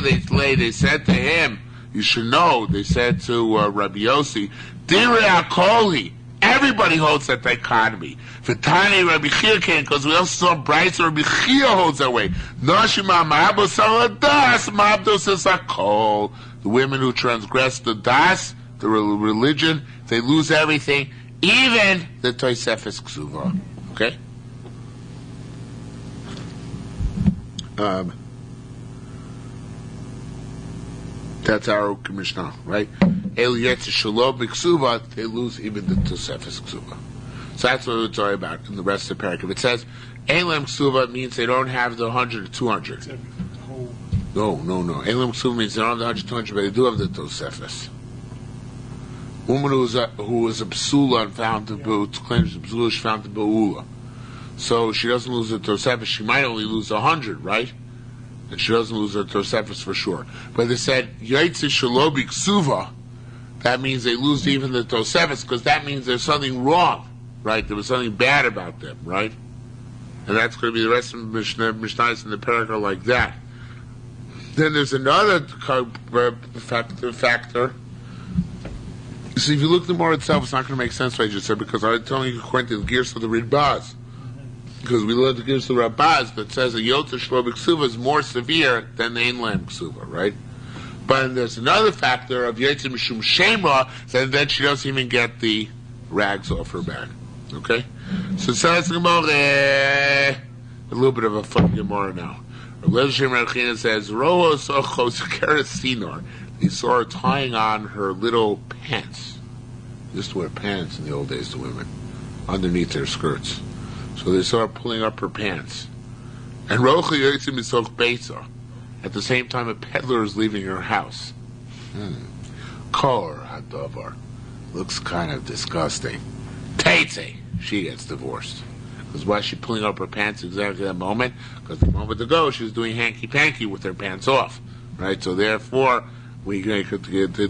they said to him, you should know, they said to Rabbi Yossi, Dire Akoli, everybody holds that dichotomy. V'tani Rabbi Chia can't, because we also saw Bryce Rabbi Chia holds that way. Nashima ma'abo saladas ma'abdos esakol. The women who transgress the das, the religion, they lose everything, even the Tosefes Ksuva. Okay? That's our Mishnah, right? El Yetz Shalom B'Ksuva, they lose even the Tosefes Ksuva. So that's what we're talking about in the rest of the paragraph. It says, Elam Ksuva means they don't have the 100 or 200. No. Elam Ksuva means they don't have the 100 200, but they do have the Tosefes. Woman who was a psula and found to be, claims a psula, she found to be ula. So she doesn't lose the Tosefes. She might only lose 100, right? And she doesn't lose her Tosefes for sure. But they said, Yaitze Shalobi Ksuva, that means they lose even the Tosefes, because that means there's something wrong, right? There was something bad about them, right? And that's going to be the rest of the Mishnahs in the paragraph like that. Then there's another factor. See, if you look at the more itself, it's not going to make sense what I just said, because I'm telling you according to the gears of the Ridbaz. Because we learned the gears of the Rabbaz that says a Yotzer Shlomo Ksuva is more severe than the Inlam Ksuva, right? But there's another factor of Yotzer Mishum Shema, that she doesn't even get the rags off her back. Okay? So it says a little bit of a fun Gemara now. Rav Shem Rechina says, Rohos Ochos Kerasinor. He saw her tying on her little pants. They used to wear pants in the old days to women, underneath their skirts. So they saw her pulling up her pants. And Rocha Yotzim Misoch Beisa. At the same time, a peddler is leaving her house. Kor Hadavar. Looks kind of disgusting. Teitze. She gets divorced. Because why is she pulling up her pants exactly at that moment? Because the moment ago, she was doing hanky-panky with her pants off. Right? So therefore, Reka gave a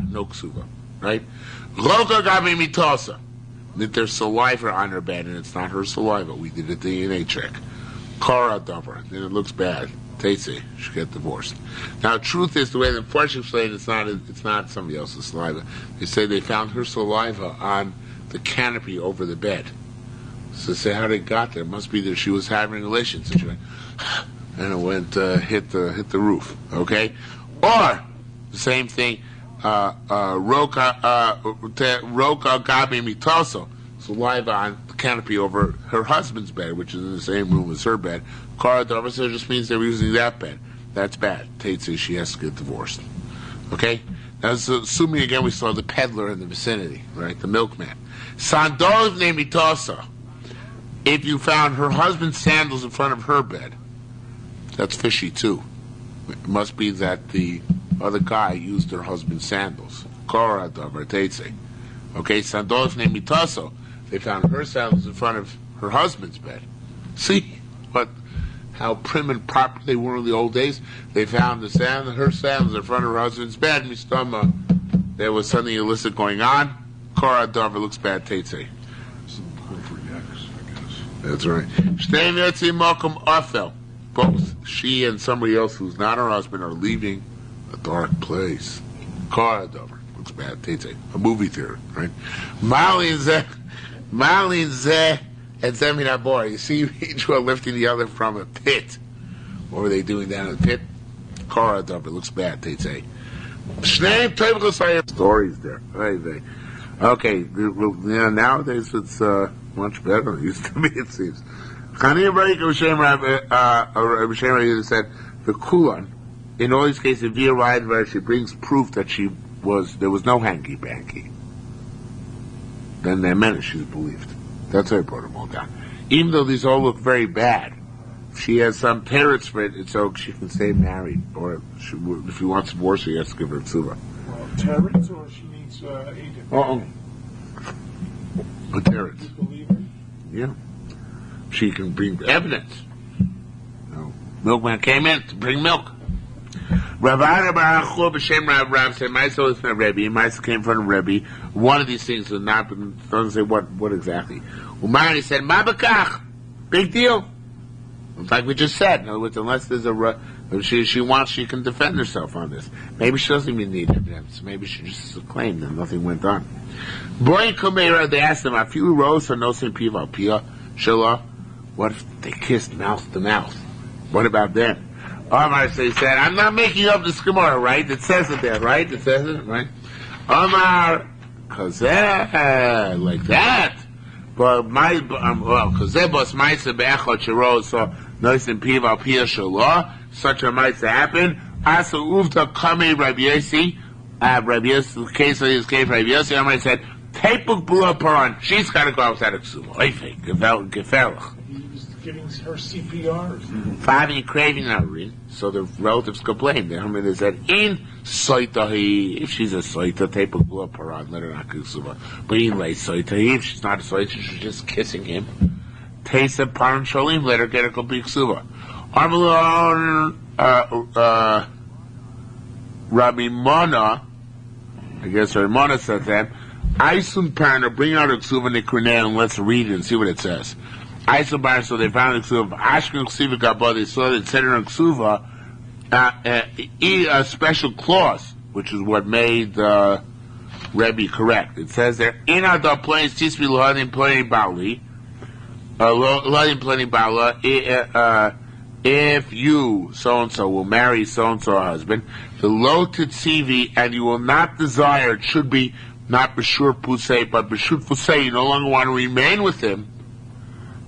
no ksuva. Right? Roka gabi mitosa. That there's saliva on her bed, and it's not her saliva. We did a DNA check. Kara dumper. Then it looks bad. Teitze, she get divorced. Now, truth is, the way the Farshim explained, it's not somebody else's saliva. They say they found her saliva on the canopy over the bed. So they say how they got there. It must be that she was having relations, and she went, and it went hit the roof. Okay, or the same thing. Roka gabi mitoso, saliva on the canopy over her husband's bed, which is in the same room as her bed. Kara Darvasa just means they were using that bed. That's bad. Tate says she has to get divorced. Okay? Now, so assuming again we saw the peddler in the vicinity, right? The milkman. Sandals ne mitoso. If you found her husband's sandals in front of her bed, that's fishy too. It must be that the other guy used her husband's sandals. Kora davar teitze. Okay, sandos ne mitaso. They found her sandals in front of her husband's bed. See how prim and proper they were in the old days. They found her sandals in front of her husband's bed. Mistama, there was something illicit going on. Kora davar looks bad teitze. Some for yaks, I guess. That's right. Shtein yotzi malkum afel. Both she and somebody else who's not her husband are leaving a dark place. Car over. Looks bad. Teitze. A movie theater, right? Malin zeh and Zemina boy. You see each one lifting the other from a pit. What were they doing down in the pit? Car over. Looks bad. Teitze. Shneim typical stories there. Okay. Nowadays it's much better than it used to be, it seems. Chani Rabbi said the Kulan, in all these cases, via ride where she brings proof that there was no hanky panky. Then they meant it, she's believed. That's how I brought them all down. Even though these all look very bad, she has some parents for it, so she can stay married. Or if she wants divorce, she has to give her tzuva. Well, parents, or she needs aid. A parent. You believe her? Yeah. She can bring evidence. Milkman came in to bring milk. Rav B'Shem Rav said, "Ma'aseh is not Rebbe. Ma'aseh came from Rebbe. One of these things doesn't say what exactly." Umar said, "Ma b'kach, big deal." Like we just said, in other words, unless there's If she wants, she can defend herself on this. Maybe she doesn't even need evidence. Maybe she just claimed that nothing went on. Boy Kumera, they asked him, a few rows for no piva pia shila. What if they kissed mouth to mouth? What about that? Omar said, I'm not making up this Gemara, right? It says it there, right? It says it, right? Omar, like that. But my, Kazebos Maisa Be'echot Shiro, so nice and piva pia shila. Such a might happen. Asa uvta kame Rabbi Yossi. Rabbi Yossi, the case of his case, Rabbi Yossi, Amar said, Tepuk bula paran. She's got to go outside of Ksuva. Oife, gefelach. He was giving her CPR. Favi craving Arin. So the relatives complained. They said, in soitahi, if she's a soita, Tepuk bula paran, let her not go Ksuva. But in lay soitahi, if she's not a soita, she's just kissing him. Tesa paran sholim, let her get a complete Ksuva. Armalon, Rabbi Mona, I guess Rabbi Mona said that, Aisun Parna, bring out a Ksuva Nikrinel and let's read it and see what it says. Aisun Parna, so they found a Ksuva, Ashkan Ksuva Gabba, they saw that it said in a Ksuva, a special clause, which is what made Rebbe correct. It says there, in our planes, Tisbi Lahadim Plani Bali, Lahadim Plani Bala, if you, so-and-so, will marry so-and-so husband, the lo titzivi, and you will not desire, it should be not b'shur pusei, but b'shur pusei, you no longer want to remain with him,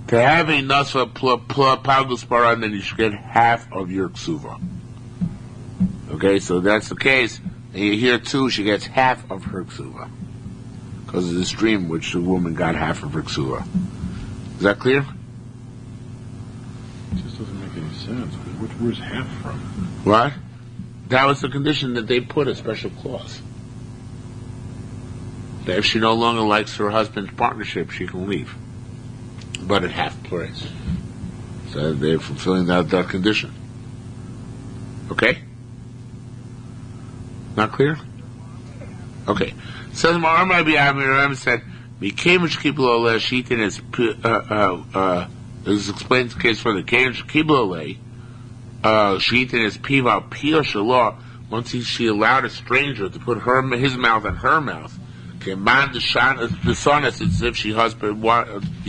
to have a nasva pagus paran, then you should get half of your ksuva. Okay, so that's the case. And here too, she gets half of her ksuva. Because of this dream, which the woman got half of her ksuva. Is that clear? It just doesn't make any sense. Where's half from? What? That was the condition that they put a special clause. That if she no longer likes her husband's partnership, she can leave. But at half price. So they're fulfilling that condition. Okay? Not clear? Okay. Says Ma'amar B'Amir said, Mikemish Kibla Shitin is explained the case for the Kemish Kibla Shitin is Piva Pia Shalah. Once she allowed a stranger to put his mouth on her mouth, dishonest, it's as if he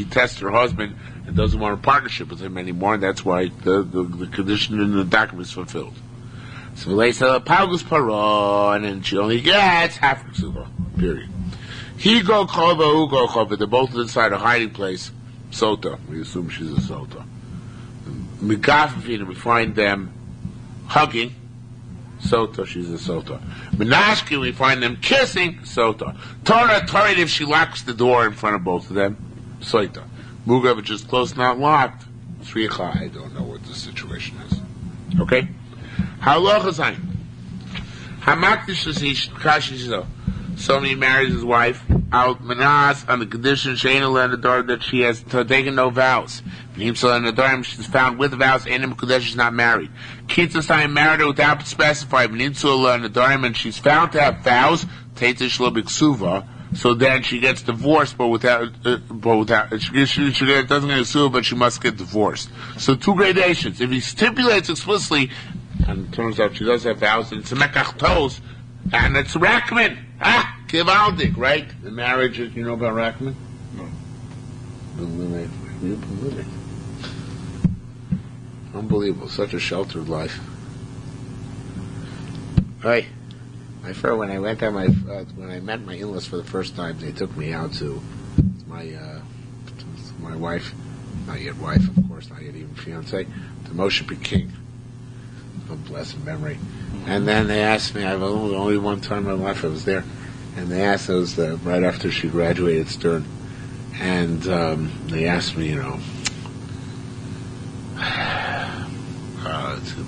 tests her husband and doesn't want a partnership with him anymore, and that's why the condition in the document is fulfilled. So they said, Paugus Paron, and she only gets half her ksuva, period. He go kova, who go kova, they're both inside a hiding place, sota, we assume she's a sota. Mikafafina, we find them hugging, sota, she's a sota. Menashki, we find them kissing, sota. Torah, if she locks the door in front of both of them, sota. Mugav, just closed, not locked, sricha, I don't know what the situation is. Okay? Halachas Hamakdish somebody marries his wife out manas on the condition Shana and the daughter that she has taken no vows. And the daughter she's found with vows and in Kodesh is not married. Kitzas time married her without specifying and the daughter and she's found to have vows, Taitish Lobiksuva. So then she gets divorced, but without she doesn't get a suva, but she must get divorced. So two gradations. If he stipulates explicitly, and it turns out she does have vows, and it's a mekach tos, and it's Rachman. Kivaldik, right? The marriage, you know about Rachman? No. Unbelievable. Such a sheltered life. Right. My friend, when I went there, when I met my in-laws for the first time, they took me out to my wife, not yet wife, of course, not yet even fiance, to Moshe Peking. Of blessed memory. And then they asked me, I've only one time in my life I was there, and they asked, it was right after she graduated Stern, and they asked me,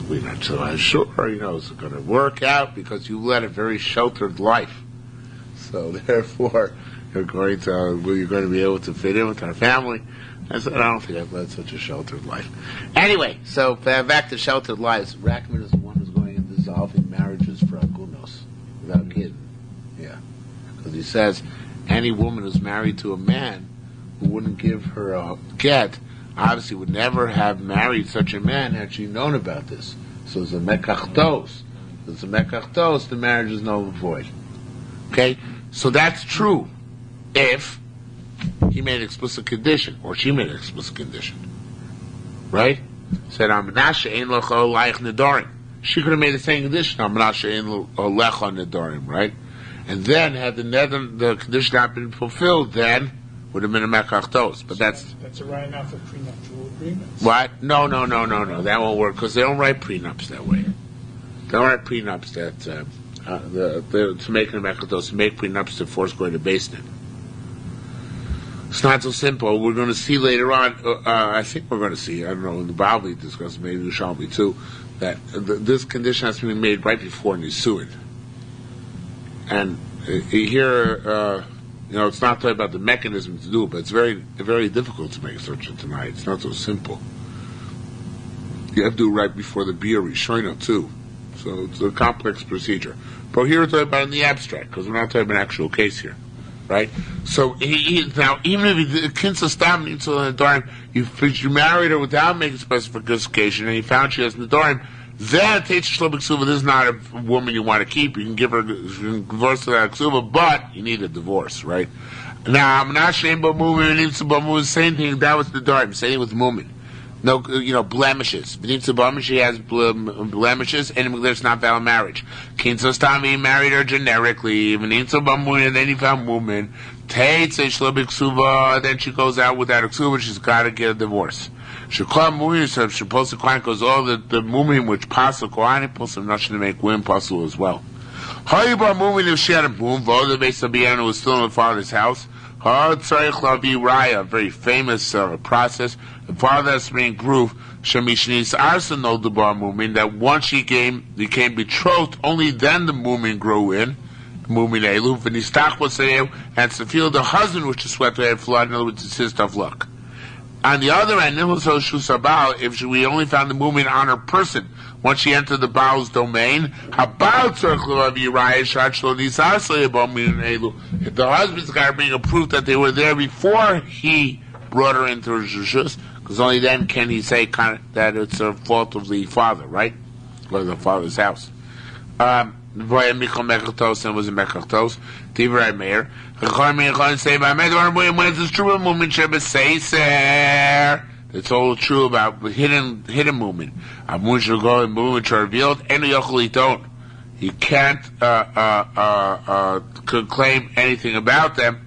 we're not so sure, is it going to work out, because you led a very sheltered life. So therefore, will you going to be able to fit in with our family? I said, I don't think I've led such a sheltered life. Anyway, so back to sheltered lives. Rachman is the one who's going and dissolving marriages for agunos, without kidding. Yeah. Because he says, any woman who's married to a man who wouldn't give her a get, obviously would never have married such a man had she known about this. So it's a mekachtos. It's a mekachtos, the marriage is null and void. Okay? So that's true if he made an explicit condition, or she made an explicit condition. Right? Said, Amnasha ein lecha olayich nedarim. She could have made the same condition, Amnasha ein lecha nedarim, right? And then, had the condition not been fulfilled, then would have been a mekachtos. But that's a right now for prenuptial agreements. What? No. That won't work, because they don't write prenups that way. They don't write prenups that to make a mekachtos, to make prenups to force going to basement. It's not so simple. We're going to see later on, I think we're going to see, I don't know, in the Bible we discuss, maybe Yerushalmi too, that this condition has to be made right before Nisuin. And here, it's not talking about the mechanism to do it, but it's very, very difficult to make such a tonight. It's not so simple. You have to do it right before the Bia Rishono too. So it's a complex procedure. But here we're talking about in the abstract, because we're not talking about an actual case here. Right? So now, even if the kinsa stam needs to nedarim, you married her without making specification, and you found she has nedarim, then teitz shlo b'ksuva. This is not a woman you want to keep. You can give her divorce to that ksuva, but you need a divorce, right? Now, I'm not ashamed about moving. Same thing. That was nedarim. Same thing with moving. No, blemishes. She has blemishes, and there's not valid marriage. Kinsa Stami married her generically, and then he found woman. Then she goes out without a ksuva, she's got to get a divorce. She called moving herself, she posted Kohen, because all the moving which possible, Kohen, posted nothing to make women possible as well. Moving, if she had a boom, the base of Biana was still in the father's house. A very famous process. The father has to bring proof that once she became betrothed, only then the mumin grew in. And to feel the husband which is swept away flood, in other words, it's his tough luck. On the other hand, if we only found the mumin on her person, once she entered the Baal's domain, if the husband's got to bring a proof that they were there before he brought her into his rishus, because only then can he say that it's a fault of the father, right? Or the father's house. And was a mekachtos. Divrei Meir. It's all true about hidden movement. Movements are revealed, and don't. He can't claim anything about them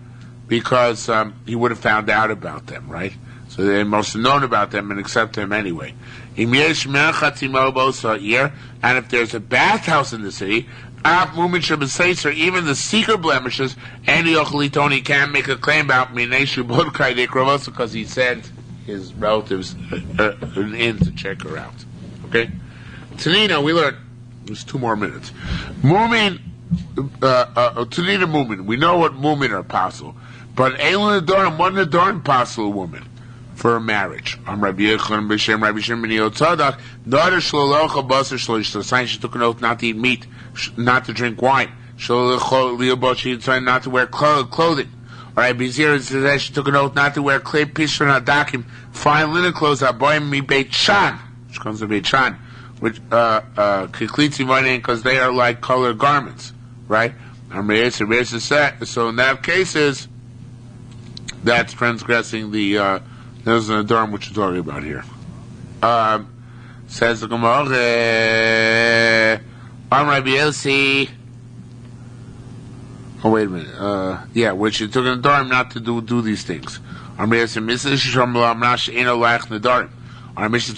because he would have found out about them, right? So they must have known about them and accept them anyway. And if there's a bathhouse in the city, even the secret blemishes, and he can't make a claim about because he sent his relatives in to check her out. Okay? Tanina, we learned, there's 2 more minutes. Mumin, Tanina Mumin, we know what Mumin are possible. But Eilu Nedarim, one Nedarim possible woman for a marriage. Rabbi Yechon B'Shem Rabbi Shimon ben Yotzadak, daughter Shlolocha Basar Shlosh, she took an oath not to eat meat, not to drink wine. Shlolocha Liobot, she decided not to wear clothing. Alright, Bizir says she took an oath not to wear clay pishon adakim, fine linen clothes, Aboim mi Beit Shan, which comes to Beit Shan, which, Kiklitzi Vanin, because they are like colored garments, right? So in that cases, that's transgressing the, there's an Adarm which you're talking about here. Says the Gemara, Rabbi Elsi. Oh, wait a minute. Which it took an Adarm not to do these things. Our mission is talking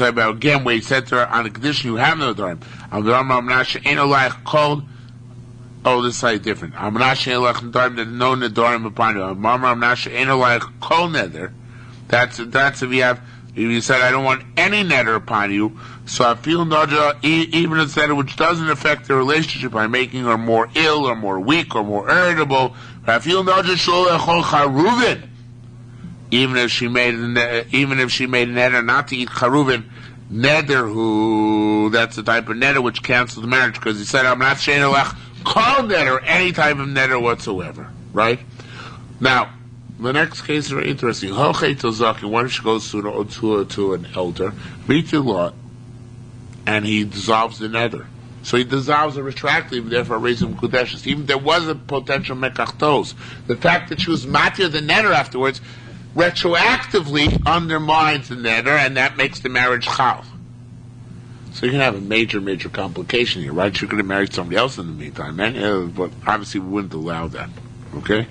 about again where he said to her on the condition you have no Adarm. Oh, this is slightly different. I'm not saying like Nedarim, no Nedarim upon you. I'm not saying like kol nether. That's if you said I don't want any nether upon you. So I feel naja, even a nether which doesn't affect the relationship by making her more ill or more weak or more irritable. But I feel naja sholechol charuvin. Even if she made a nether not to eat charuvin. Nether who that's the type of nether which cancels the marriage because he said I'm not saying like call nether any type of nether whatsoever, right? Now, the next case is very interesting. What if she goes to an elder, meet the law, and he dissolves the neder. So he dissolves it retroactively, therefore raising Kudeshes. Even there was a potential Mekachtos. The fact that she was matir the neder afterwards retroactively undermines the neder, and that makes the marriage chal. So you can have a major, major complication here, right? You're going to marry somebody else in the meantime, man. But obviously we wouldn't allow that. Okay?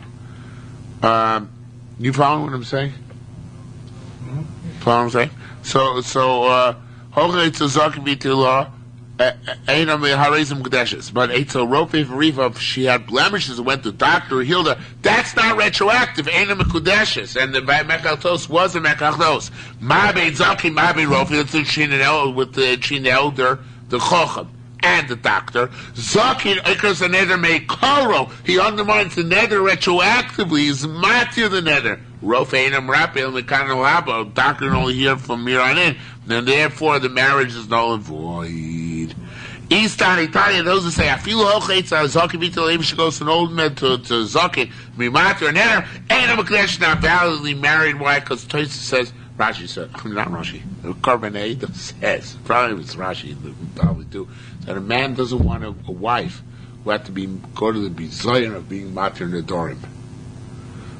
You following what I'm saying? Follow what I'm saying? So, Hochei Tzazak V'Tila, Einam Harizim Kedeshes. But Eitzel Rofe Riva, if she had blemishes and went to doctor or healed her, that's not retroactive. Einam Kedeshes. And the Mekachtos was a Mekachtos. Ma'abei Zaki, Ma'abei Rofe, that's between the elder, the Chochem, and the doctor. Zaki, because the neder may karo, he undermines the neder retroactively, he's matir the neder. Rofe Einam Rapel, Mekan Labo, doctor can only hear from here on in, and therefore the marriage is null and void. Eastern Italia, those who say, I feel Hochitza, Zaki Vital, even she goes to an old man to Zaki, Mimatir, and Neder, Einam Kadesh, not validly married. Why? Because Tosa says, Rashi said, not Rashi, Karbanei says, probably it's Rashi, probably do, that a man doesn't want a wife who had to go to the bizayon of being matir nedorim.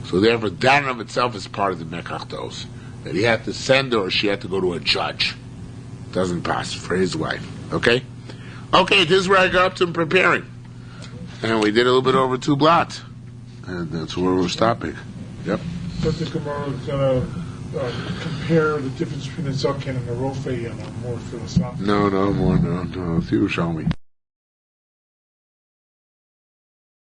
So therefore, that of itself is part of the mekachtos. That he had to send her, or she had to go to a judge. Doesn't pass for his wife. Okay? Okay, this is where I got up to preparing. And we did a little bit over 2 blots. And that's where we're stopping. Yep. But the Gemara is going to compare the difference between a Zaken and a Rofe on a more philosophical. No, Yerushalmi.